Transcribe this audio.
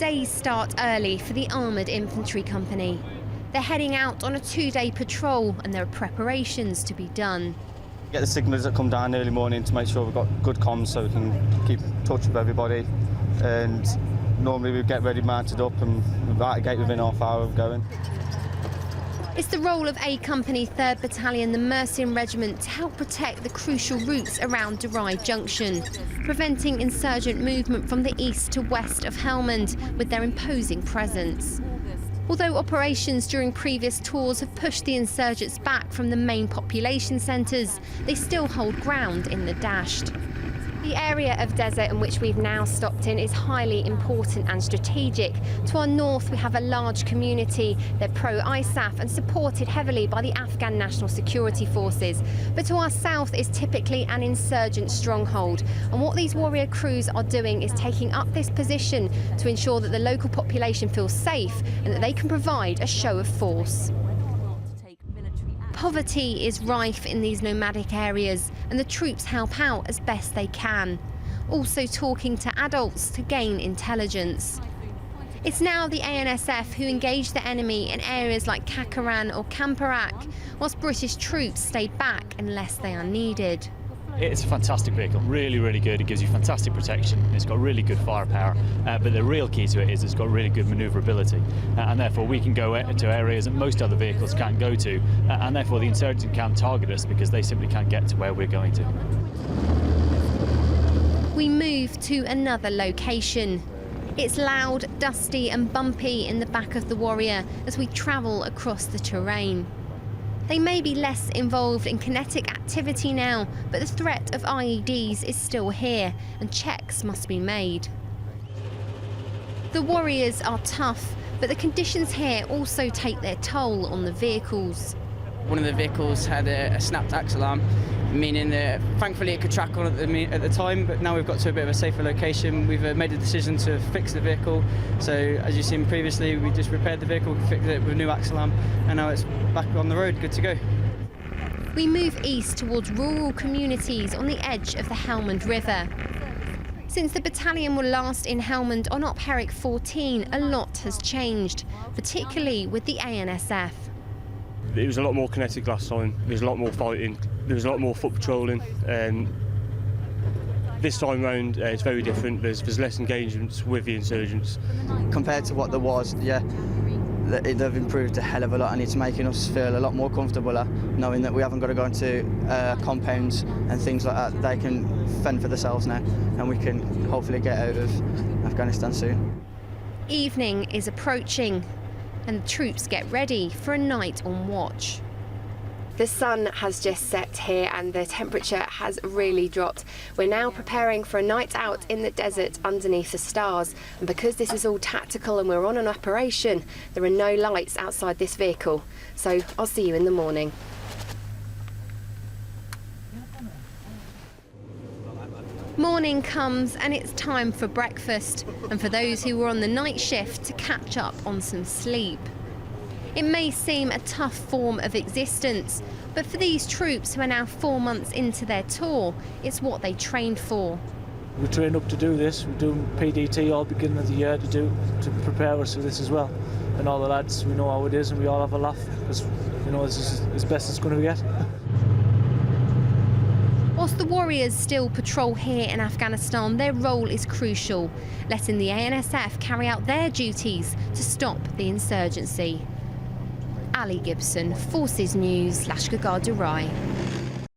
Today's start early for the Armoured Infantry Company. They're heading out on a 2-day patrol and there are preparations to be done. Get the signals that come down early morning to make sure we've got good comms so we can keep in touch with everybody. And normally we get ready, mounted up, and we're out the gate within half hour of going. It's the role of A Company 3rd Battalion The Mercian Regiment to help protect the crucial routes around Durai Junction, preventing insurgent movement from the east to west of Helmand with their imposing presence. Although operations during previous tours have pushed the insurgents back from the main population centres, they still hold ground in the Dasht. The area of desert in which we've now stopped in is highly important and strategic. To our north, we have a large community. They're pro-ISAF and supported heavily by the Afghan National Security Forces. But to our south is typically an insurgent stronghold. And what these warrior crews are doing is taking up this position to ensure that the local population feels safe and that they can provide a show of force. Poverty is rife in these nomadic areas and the troops help out as best they can, also talking to adults to gain intelligence. It's now the ANSF who engage the enemy in areas like Kakaran or Kamparak, whilst British troops stayed back unless they are needed. It's a fantastic vehicle, really, really good. It gives you fantastic protection. It's got really good firepower, but the real key to it is it's got really good manoeuvrability, and therefore we can go to areas that most other vehicles can't go to, and therefore the insurgent can't target us because they simply can't get to where we're going to. We move to another location. It's loud, dusty and bumpy in the back of the Warrior as we travel across the terrain. They may be less involved in kinetic activity now, but the threat of IEDs is still here and checks must be made. The Warriors are tough, but the conditions here also take their toll on the vehicles. One of the vehicles had a snapped axle arm, meaning that thankfully it could track on at the time, but now we've got to a bit of a safer location. We've made a decision to fix the vehicle. So as you've seen previously, we just repaired the vehicle, fixed it with a new axle arm, and now it's back on the road, good to go. We move east towards rural communities on the edge of the Helmand River. Since the battalion were last in Helmand on Op Herrick 14, a lot has changed, particularly with the ANSF. It was a lot more kinetic last time, there was a lot more fighting, there was a lot more foot patrolling. This time round it's very different, there's less engagements with the insurgents. Compared to what there was, yeah, they've improved a hell of a lot and it's making us feel a lot more comfortable knowing that we haven't got to go into compounds and things like that. They can fend for themselves now and we can hopefully get out of Afghanistan soon. Evening is approaching and the troops get ready for a night on watch. The sun has just set here and the temperature has really dropped. We're now preparing for a night out in the desert underneath the stars. And because this is all tactical and we're on an operation, there are no lights outside this vehicle. So I'll see you in the morning. Morning comes and it's time for breakfast, and for those who were on the night shift to catch up on some sleep. It may seem a tough form of existence, but for these troops who are now 4 months into their tour, it's what they trained for. We train up to do this. We do PDT all beginning of the year to prepare us for this as well. And all the lads, we know how it is and we all have a laugh because you know this is as best it's going to get. Whilst the Warriors still patrol here in Afghanistan, their role is crucial, letting the ANSF carry out their duties to stop the insurgency. Ali Gibson, Forces News, Lashkar Gah Durai.